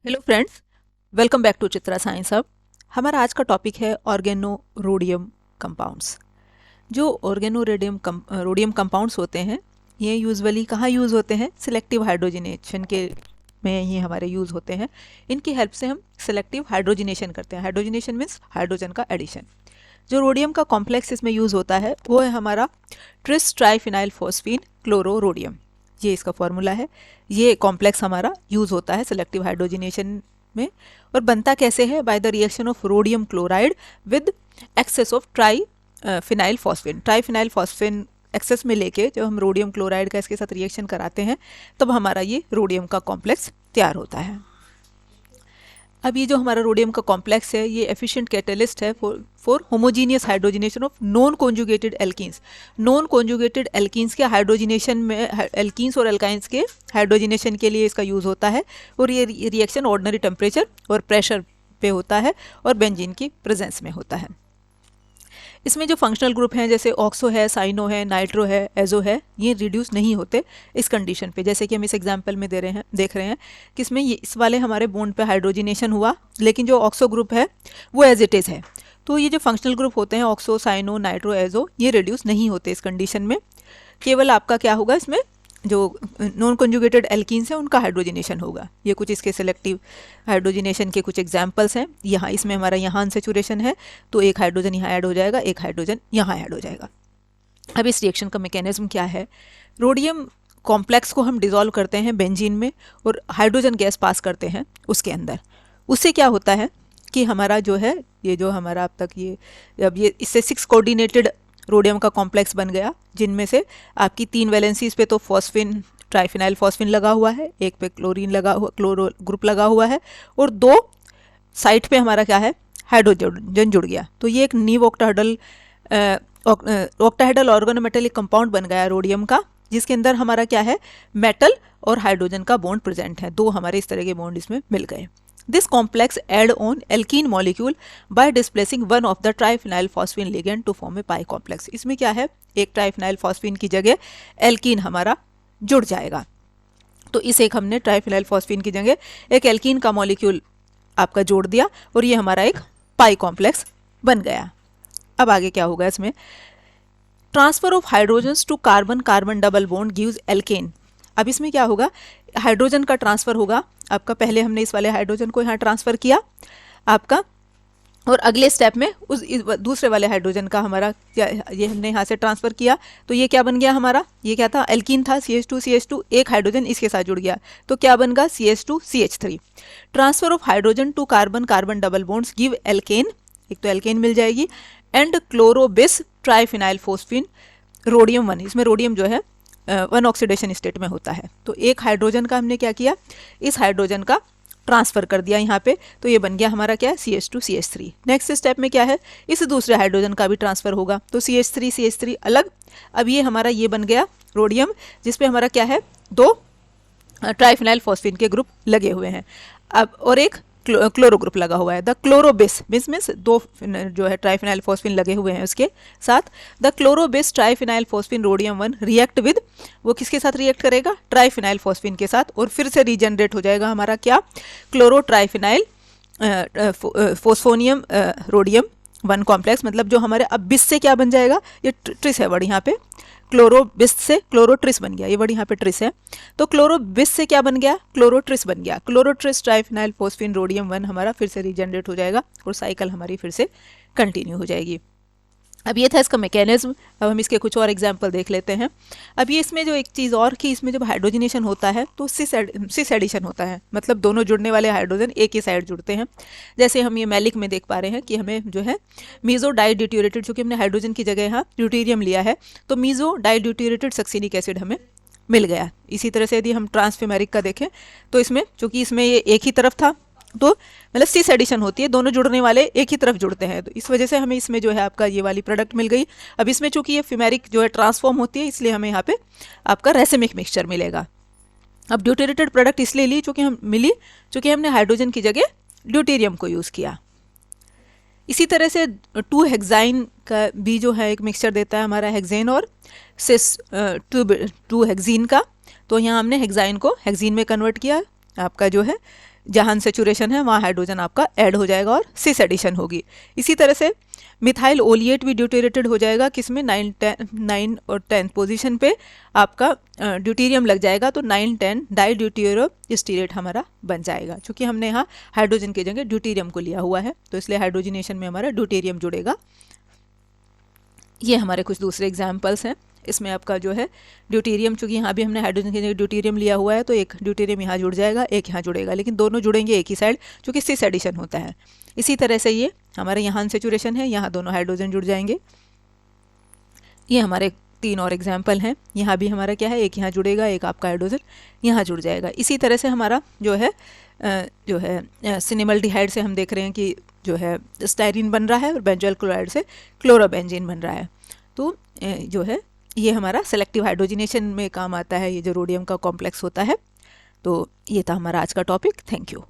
Hello friends, welcome back to Chitra science hub. हमारा आज का टॉपिक है ऑर्गेनोरोडियम कंपाउंड्स। जो रोडियम कंपाउंड्स होते हैं, ये यूजुअली कहाँ यूज़ होते हैं? सिलेक्टिव हाइड्रोजनेशन के में ये हमारे यूज़ होते हैं। इनकी हेल्प से हम सिलेक्टिव हाइड्रोजनेशन करते हैं। हाइड्रोजनेशन मीन्स हाइड्रोजन का एडिशन। जो रोडियम का कॉम्प्लेक्स इसमें यूज़ होता है वो है हमारा ट्रिस ट्राइफिनाइल फॉस्फीन क्लोरोरोडियम। ये इसका फॉर्मूला है। ये कॉम्प्लेक्स हमारा यूज़ होता है सिलेक्टिव हाइड्रोजनेशन में। और बनता कैसे है? By the reaction of rhodium chloride with excess of phenyl phosphine. Triphenyl phosphine excess में लेके जब हम रोडियम क्लोराइड का इसके साथ रिएक्शन कराते हैं तब हमारा ये रोडियम का कॉम्प्लेक्स तैयार होता है। अब ये जो हमारा रोडियम का कॉम्प्लेक्स है ये एफिशिएंट कैटलिस्ट है for homogeneous hydrogenation of non conjugated alkenes. Non conjugated alkenes के हाइड्रोजनेशन में, एल्कीन्स और एल्काइंस के हाइड्रोजनेशन के लिए इसका यूज़ होता है। और ये रिएक्शन ऑर्डिनरी टेम्परेचर और प्रेशर पे होता है और बेंजीन की प्रेजेंस में होता है। इसमें जो फंक्शनल ग्रुप हैं जैसे ऑक्सो है, साइनो है, नाइट्रो है, एजो है, ये रिड्यूस नहीं होते इस कंडीशन पे। जैसे कि हम इस एग्जांपल में देख रहे हैं कि इसमें ये इस वाले हमारे बॉन्ड पे हाइड्रोजनेशन हुआ, लेकिन जो ऑक्सो ग्रुप है वो एज इट इज़ है। तो ये जो फंक्शनल ग्रुप होते हैं ऑक्सो, साइनो, नाइट्रो, एजो, ये रिड्यूस नहीं होते इस कंडीशन में। केवल आपका क्या होगा, इसमें जो नॉन कॉन्जुगेटेड एल्कीन्स हैं उनका हाइड्रोजनेशन होगा। ये कुछ इसके सिलेक्टिव हाइड्रोजनेशन के कुछ एग्जांपल्स हैं। यहाँ इसमें हमारा यहाँ अनसेचुरेशन है तो एक हाइड्रोजन यहाँ ऐड हो जाएगा, एक हाइड्रोजन यहाँ ऐड हो जाएगा। अब इस रिएक्शन का मैकेनिज्म क्या है? रोडियम कॉम्प्लेक्स को हम डिसॉल्व करते हैं बेंजीन में और हाइड्रोजन गैस पास करते हैं उसके अंदर। उससे क्या होता है कि हमारा जो है ये जो हमारा अब तक अब ये इससे 6 कोऑर्डिनेटेड रोडियम का कॉम्प्लेक्स बन गया, जिनमें से आपकी 3 वैलेंसीज पे तो फॉस्फिन, ट्राइफिनाइल फॉस्फिन लगा हुआ है, एक पे क्लोरीन लगा हुआ, क्लोरो ग्रुप लगा हुआ है, और 2 साइड पे हमारा क्या है, हाइड्रोजन जुड़ गया। तो ये एक नीव ऑक्टाहेड्रल ऑर्गेनोमेटेलिक कंपाउंड बन गया रोडियम का, जिसके अंदर हमारा क्या है, मेटल और हाइड्रोजन का बॉन्ड प्रेजेंट है। 2 हमारे इस तरह के बॉन्ड इसमें मिल गए। This complex add on alkene molecule by displacing one of the triphenyl phosphine ligand to form a pi complex। इसमें क्या है, एक ट्राइफिनाइल फॉस्फीन की जगह एल्कीन हमारा जुड़ जाएगा। तो इस एक हमने ट्राइफिनाइल फॉस्फीन की जगह एक एल्कीन का मॉलिक्यूल आपका जोड़ दिया और ये हमारा एक पाई कॉम्प्लेक्स बन गया। अब आगे क्या होगा इसमें? Transfer of hydrogens to carbon carbon double bond gives alkene. अब इसमें क्या होगा, हाइड्रोजन का ट्रांसफर होगा आपका। पहले हमने इस वाले हाइड्रोजन को यहाँ ट्रांसफर किया आपका, और अगले स्टेप में इस दूसरे वाले हाइड्रोजन का हमारा ये हमने यहाँ से ट्रांसफर किया। तो ये क्या बन गया हमारा, ये क्या था, एल्कीन था, CH2 एक हाइड्रोजन इसके साथ जुड़ गया तो क्या बन गया, CH2CH3। Transfer of hydrogen to carbon carbon double bonds give alkene, एक तो एल्केन मिल जाएगी, and chlorobis triphenyl phosphine rhodium 1। इसमें रोडियम जो है 1 ऑक्सीडेशन स्टेट में होता है। तो एक हाइड्रोजन का हमने क्या किया, इस हाइड्रोजन का ट्रांसफर कर दिया यहाँ पे, तो ये बन गया हमारा क्या है, CH2CH3। नेक्स्ट स्टेप में क्या है, इस दूसरे हाइड्रोजन का भी ट्रांसफर होगा तो CH3CH3 अलग। अब ये हमारा ये बन गया रोडियम, जिसपे हमारा क्या है, 2 ट्राइफिनाइल फॉस्फीन के ग्रुप लगे हुए हैं। अब और एक क्लोरो ग्रुप लगा हुआ है। द क्लोरोबिस मीन्स 2 जो है ट्राइफिनाइल फॉस्फीन लगे हुए हैं उसके साथ। The chlorobis triphenyl phosphine rhodium 1 react with, वो किसके साथ रिएक्ट करेगा, ट्राइफिनाइल फॉस्फीन के साथ, और फिर से रीजनरेट हो जाएगा हमारा क्या, क्लोरो ट्राइफिनाइल फोस्फोनियम रोडियम 1 कॉम्प्लेक्स। मतलब जो हमारे अब बिस से क्या बन जाएगा, ये ट्रिस है वर्ड यहाँ पे, क्लोरोबिस से क्लोरोट्रिस बन गया, ये वर्ड यहाँ पे ट्रिस है। तो क्लोरोबिस से क्या बन गया, क्लोरोट्रिस बन गया। क्लोरोट्रिस ट्राइफिनाइल फॉस्फीन रोडियम 1 हमारा फिर से रीजनरेट हो जाएगा और साइकिल हमारी फिर से कंटिन्यू हो जाएगी। अब ये था इसका मैकेनिज्म। अब हम इसके कुछ और एग्जांपल देख लेते हैं। अब ये इसमें जो एक चीज़ और की, इसमें जब हाइड्रोजनेशन होता है तो सिस एडिशन होता है, मतलब दोनों जुड़ने वाले हाइड्रोजन एक ही साइड जुड़ते हैं। जैसे हम ये मैलिक में देख पा रहे हैं कि हमें जो है मीजो डाइड्यूटेरेटेड, चूँकि हमने हाइड्रोजन की जगह यहाँ ड्यूटेरियम लिया है तो मीजो डाइड्यूटेरेटेड सक्सिनिक एसिड हमें मिल गया। इसी तरह से यदि हम ट्रांसफेमेरिक का देखें तो इसमें चूँकि इसमें ये एक ही तरफ था तो मतलब सिस एडिशन होती है, दोनों जुड़ने वाले एक ही तरफ जुड़ते हैं, तो इस वजह से हमें इसमें जो है आपका ये वाली प्रोडक्ट मिल गई। अब इसमें चूंकि ये फिमेरिक जो है ट्रांसफॉर्म होती है, इसलिए हमें यहाँ पे आपका रेसिमिक मिक्सचर मिलेगा। अब ड्यूटेरेटेड प्रोडक्ट इसलिए ली चूँकि हमने हाइड्रोजन की जगह ड्यूटेरियम को यूज़ किया। इसी तरह से 2 हेक्साइन का भी जो है एक मिक्सचर देता है हमारा हेक्सेन और सिस 2 हेक्सीन का। तो यहाँ हमने हेक्साइन को हेक्सीन में कन्वर्ट किया, आपका जो है जहाँ अनसेचुरेशन है वहाँ हाइड्रोजन आपका ऐड हो जाएगा और सिस एडिशन होगी। इसी तरह से मिथाइल ओलिएट भी ड्यूटेरेटेड हो जाएगा, किसमें 9 और 10 पोजीशन पे आपका ड्यूटीरियम लग जाएगा, तो 9-10 डाई ड्यूटीरो स्टीरेट हमारा बन जाएगा। चूँकि हमने यहाँ हाइड्रोजन की जगह ड्यूटीरियम को लिया हुआ है, तो इसलिए हाइड्रोजनेशन में हमारा ड्यूटीरियम जुड़ेगा। ये हमारे कुछ दूसरे एग्जाम्पल्स हैं। इसमें आपका जो है ड्यूटीरियम, चूँकि यहाँ भी हमने हाइड्रोजन की जगह ड्यूटीरियम लिया हुआ है, तो एक ड्यूटीरियम यहाँ जुड़ जाएगा, एक यहाँ जुड़ेगा, लेकिन दोनों जुड़ेंगे एक ही साइड, चूँकि सिस एडिशन होता है। इसी तरह से ये हमारे यहाँ अनसेचुरेशन है, यहाँ दोनों हाइड्रोजन जुड़ जाएंगे। ये हमारे 3 और एग्जाम्पल हैं। यहाँ भी हमारा क्या है, एक यहाँ जुड़ेगा, एक आपका हाइड्रोजन यहाँ जुड़ जाएगा। इसी तरह से हमारा जो है सिनेमल्डिहाइड से हम देख रहे हैं कि जो है स्टाइरिन बन रहा है, और बेंजोइल क्लोराइड से क्लोरोबेंजीन बन रहा है। तो जो है ये हमारा सेलेक्टिव हाइड्रोजनेशन में काम आता है, ये जो रोडियम का कॉम्प्लेक्स होता है। तो ये था हमारा आज का टॉपिक। Thank you.